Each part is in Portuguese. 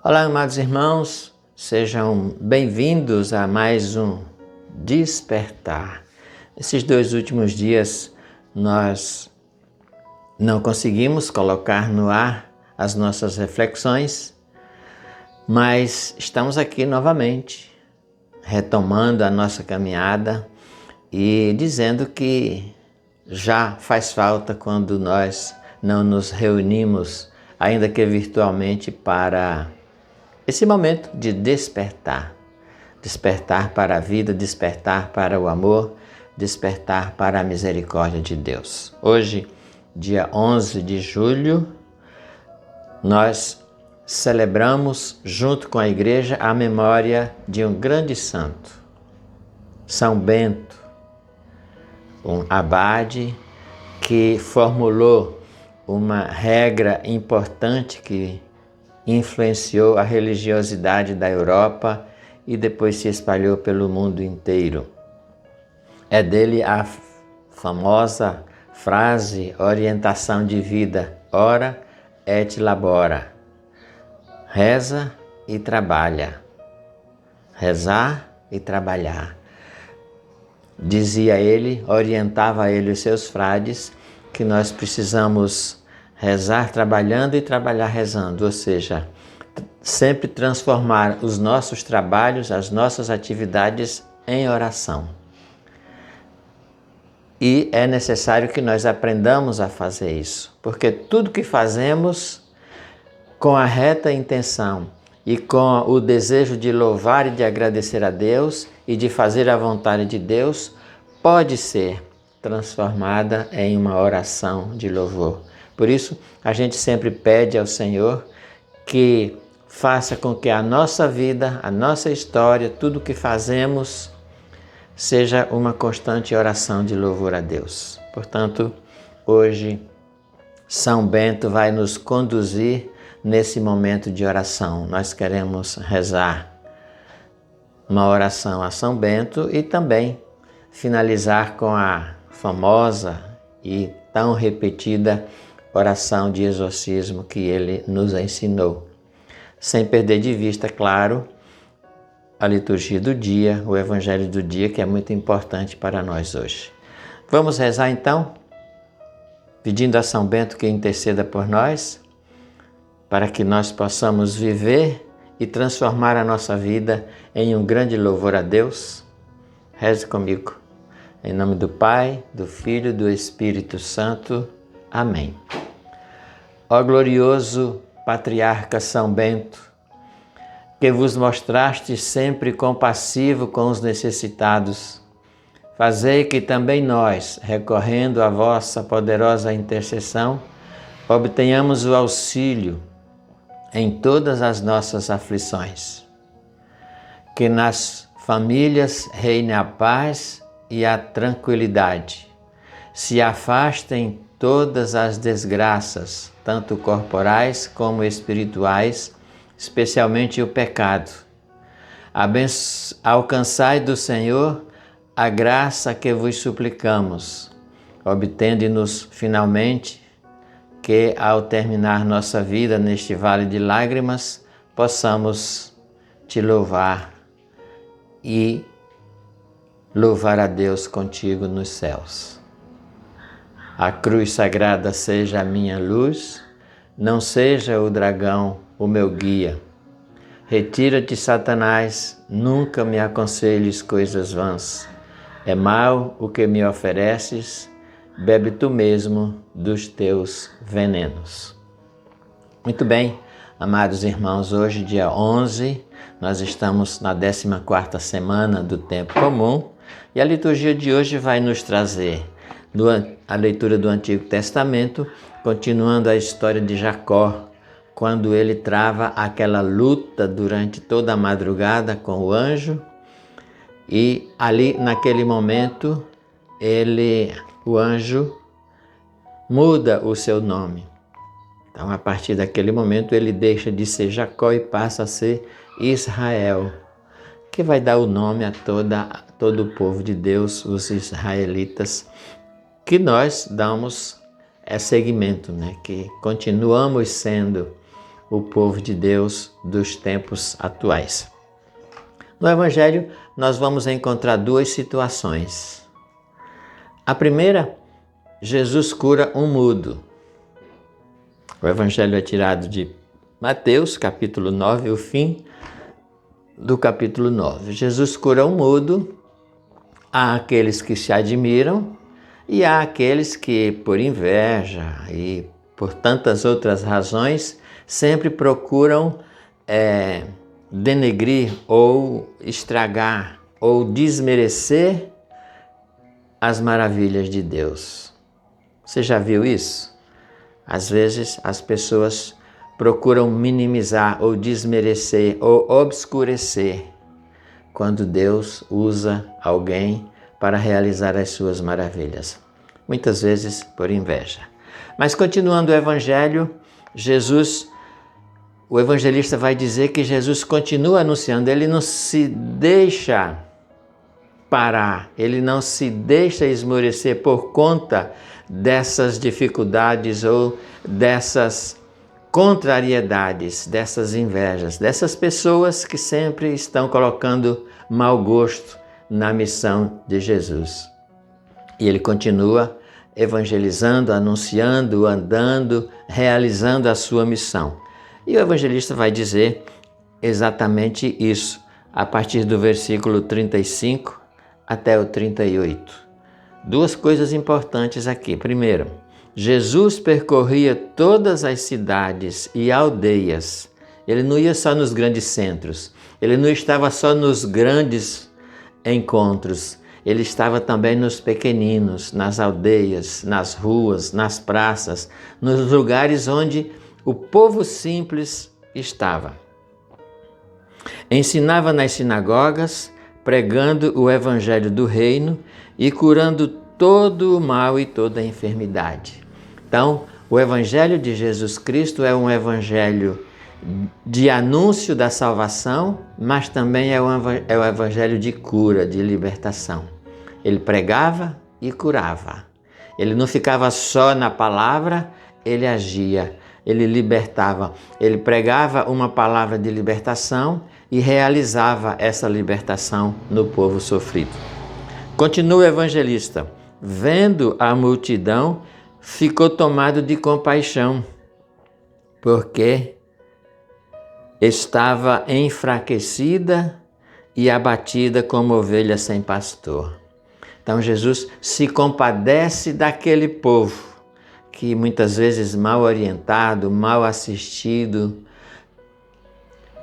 Olá, amados irmãos, sejam bem-vindos a mais um Despertar. Esses 2 últimos dias nós não conseguimos colocar no ar as nossas reflexões, mas estamos aqui novamente, retomando a nossa caminhada e dizendo que já faz falta quando nós não nos reunimos, ainda que virtualmente, para esse momento de despertar. Despertar para a vida, despertar para o amor, despertar para a misericórdia de Deus. Hoje, dia 11 de julho, nós celebramos junto com a igreja a memória de um grande santo, São Bento, um abade que formulou uma regra importante que influenciou a religiosidade da Europa e depois se espalhou pelo mundo inteiro. É dele a famosa frase, orientação de vida, ora et labora. Reza e trabalha. Rezar e trabalhar. Dizia ele, orientava ele os seus frades, que nós precisamos rezar trabalhando e trabalhar rezando, ou seja, sempre transformar os nossos trabalhos, as nossas atividades em oração. E é necessário que nós aprendamos a fazer isso, porque tudo que fazemos com a reta intenção e com o desejo de louvar e de agradecer a Deus e de fazer a vontade de Deus, pode ser transformada em uma oração de louvor. Por isso, a gente sempre pede ao Senhor que faça com que a nossa vida, a nossa história, tudo o que fazemos, seja uma constante oração de louvor a Deus. Portanto, hoje, São Bento vai nos conduzir nesse momento de oração. Nós queremos rezar uma oração a São Bento e também finalizar com a famosa e tão repetida oração de exorcismo que ele nos ensinou. Sem perder de vista, claro, a liturgia do dia, o evangelho do dia, que é muito importante para nós hoje. Vamos rezar então, pedindo a São Bento que interceda por nós, para que nós possamos viver e transformar a nossa vida em um grande louvor a Deus. Reze comigo. Em nome do Pai, do Filho e do Espírito Santo. Amém. Ó glorioso Patriarca São Bento, que vos mostrastes sempre compassivo com os necessitados, fazei que também nós, recorrendo à vossa poderosa intercessão, obtenhamos o auxílio em todas as nossas aflições. Que nas famílias reine a paz e a tranquilidade. Se afastem todas as desgraças, tanto corporais como espirituais, especialmente o pecado. Alcançai do Senhor a graça que vos suplicamos, obtende-nos finalmente que, ao terminar nossa vida neste vale de lágrimas, possamos te louvar e louvar a Deus contigo nos céus. A cruz sagrada seja a minha luz, não seja o dragão o meu guia. Retira-te, Satanás, nunca me aconselhes coisas vãs. É mal o que me ofereces, bebe tu mesmo dos teus venenos. Muito bem, amados irmãos, hoje, dia 11, nós estamos na 14ª semana do tempo comum e a liturgia de hoje vai nos trazer a leitura do Antigo Testamento, continuando a história de Jacó, quando ele trava aquela luta durante toda a madrugada com o anjo e ali naquele momento o anjo muda o seu nome. Então, a partir daquele momento, ele deixa de ser Jacó e passa a ser Israel, que vai dar o nome a todo o povo de Deus, os israelitas, que nós damos seguimento, que continuamos sendo o povo de Deus dos tempos atuais. No Evangelho, nós vamos encontrar duas situações. A primeira, Jesus cura um mudo. O Evangelho é tirado de Mateus, capítulo 9, o fim do capítulo 9. Jesus cura um mudo. Há aqueles que se admiram e há aqueles que, por inveja e por tantas outras razões, sempre procuram denegrir ou estragar ou desmerecer as maravilhas de Deus. Você já viu isso? Às vezes as pessoas procuram minimizar ou desmerecer ou obscurecer quando Deus usa alguém para realizar as suas maravilhas. Muitas vezes por inveja. Mas continuando o Evangelho, o evangelista vai dizer que Jesus continua anunciando, ele não se deixa parar, ele não se deixa esmorecer por conta dessas dificuldades ou dessas contrariedades, dessas invejas, dessas pessoas que sempre estão colocando mau gosto na missão de Jesus. E ele continua evangelizando, anunciando, andando, realizando a sua missão. E o evangelista vai dizer exatamente isso, a partir do versículo 35 até o 38. Duas coisas importantes aqui. Primeiro, Jesus percorria todas as cidades e aldeias. Ele não ia só nos grandes centros, ele não estava só nos grandes encontros, ele estava também nos pequeninos, nas aldeias, nas ruas, nas praças, nos lugares onde o povo simples estava. Ensinava nas sinagogas, pregando o evangelho do reino e curando todo o mal e toda a enfermidade. Então, o evangelho de Jesus Cristo é um evangelho de anúncio da salvação, mas também é o evangelho de cura, de libertação. Ele pregava e curava. Ele não ficava só na palavra, ele agia, ele libertava. Ele pregava uma palavra de libertação e realizava essa libertação no povo sofrido. Continua o evangelista. Vendo a multidão, ficou tomado de compaixão, porque estava enfraquecida e abatida como ovelha sem pastor. Então Jesus se compadece daquele povo que muitas vezes mal orientado, mal assistido,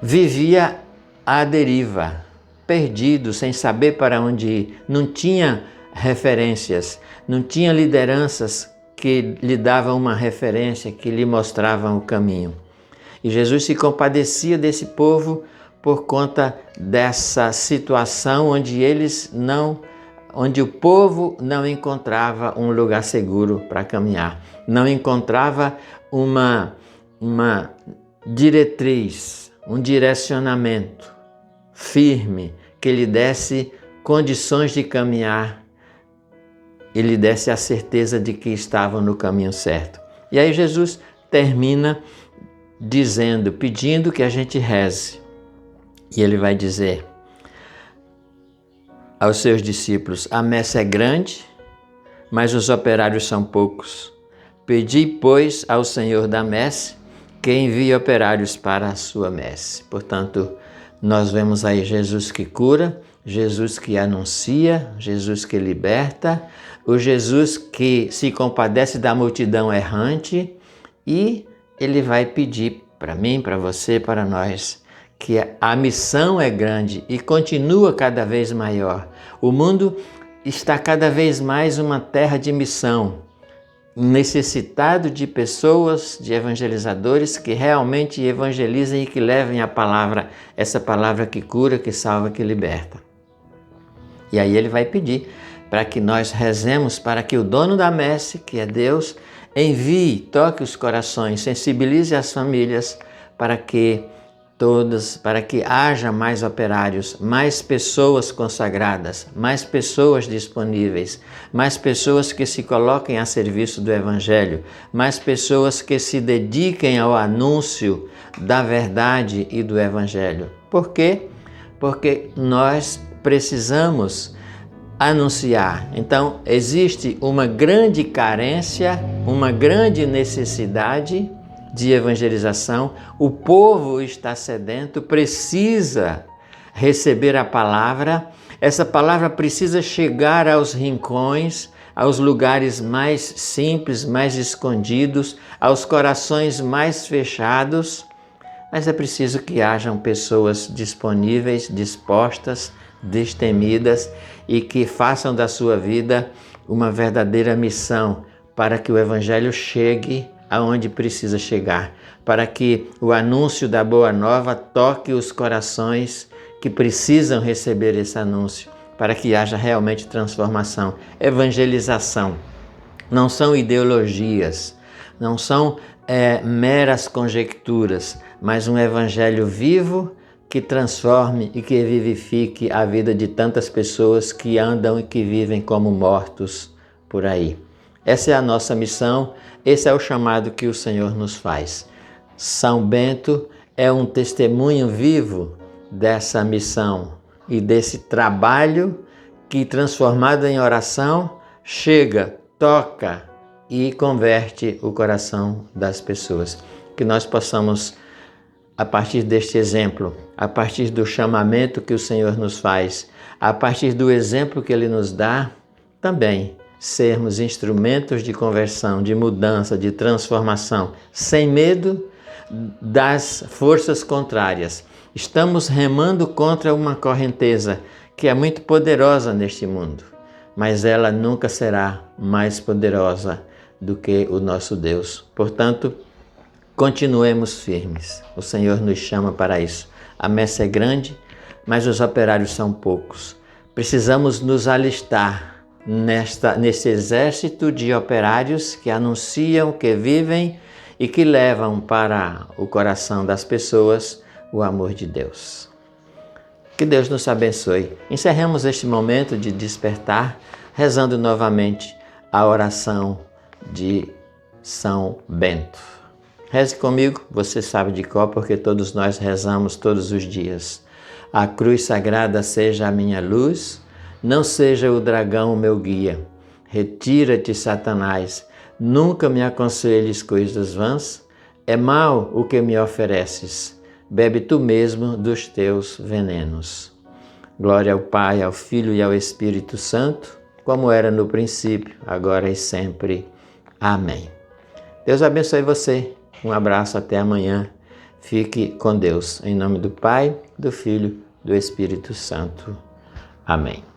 vivia à deriva, perdido, sem saber para onde ir, não tinha referências, não tinha lideranças que lhe davam uma referência, que lhe mostravam o caminho. E Jesus se compadecia desse povo por conta dessa situação onde o povo não encontrava um lugar seguro para caminhar, não encontrava uma diretriz, um direcionamento firme que lhe desse condições de caminhar e lhe desse a certeza de que estavam no caminho certo. E aí Jesus termina pedindo que a gente reze. E ele vai dizer aos seus discípulos: a messe é grande, mas os operários são poucos. Pedi, pois, ao Senhor da messe que envie operários para a sua messe. Portanto, nós vemos aí Jesus que cura, Jesus que anuncia, Jesus que liberta, o Jesus que se compadece da multidão errante, e ele vai pedir para mim, para você, para nós, que a missão é grande e continua cada vez maior. O mundo está cada vez mais uma terra de missão, necessitado de pessoas, de evangelizadores que realmente evangelizem e que levem a palavra, essa palavra que cura, que salva, que liberta. E aí ele vai pedir para que nós rezemos para que o dono da messe, que é Deus, envie, toque os corações, sensibilize as famílias para que todas, para que haja mais operários, mais pessoas consagradas, mais pessoas disponíveis, mais pessoas que se coloquem a serviço do Evangelho, mais pessoas que se dediquem ao anúncio da verdade e do Evangelho. Por quê? Porque nós precisamos anunciar. Então, existe uma grande carência, uma grande necessidade de evangelização. O povo está sedento, precisa receber a palavra. Essa palavra precisa chegar aos rincões, aos lugares mais simples, mais escondidos, aos corações mais fechados. Mas é preciso que hajam pessoas disponíveis, dispostas, destemidas e que façam da sua vida uma verdadeira missão para que o Evangelho chegue aonde precisa chegar, para que o anúncio da Boa Nova toque os corações que precisam receber esse anúncio, para que haja realmente transformação. Evangelização não são ideologias, não são meras conjecturas, mas um Evangelho vivo que transforme e que vivifique a vida de tantas pessoas que andam e que vivem como mortos por aí. Essa é a nossa missão, esse é o chamado que o Senhor nos faz. São Bento é um testemunho vivo dessa missão e desse trabalho que, transformado em oração, chega, toca e converte o coração das pessoas. Que nós possamos, a partir deste exemplo, a partir do chamamento que o Senhor nos faz, a partir do exemplo que Ele nos dá, também sermos instrumentos de conversão, de mudança, de transformação, sem medo das forças contrárias. Estamos remando contra uma correnteza que é muito poderosa neste mundo, mas ela nunca será mais poderosa do que o nosso Deus. Portanto, continuemos firmes. O Senhor nos chama para isso. A messe é grande, mas os operários são poucos. Precisamos nos alistar nesse exército de operários que anunciam, que vivem e que levam para o coração das pessoas o amor de Deus. Que Deus nos abençoe. Encerremos este momento de despertar rezando novamente a oração de São Bento. Reze comigo, você sabe de cor, porque todos nós rezamos todos os dias. A cruz sagrada seja a minha luz, não seja o dragão o meu guia. Retira-te, Satanás, nunca me aconselhes coisas vãs. É mal o que me ofereces, bebe tu mesmo dos teus venenos. Glória ao Pai, ao Filho e ao Espírito Santo, como era no princípio, agora e sempre. Amém. Deus abençoe você. Um abraço, até amanhã. Fique com Deus. Em nome do Pai, do Filho, do Espírito Santo. Amém.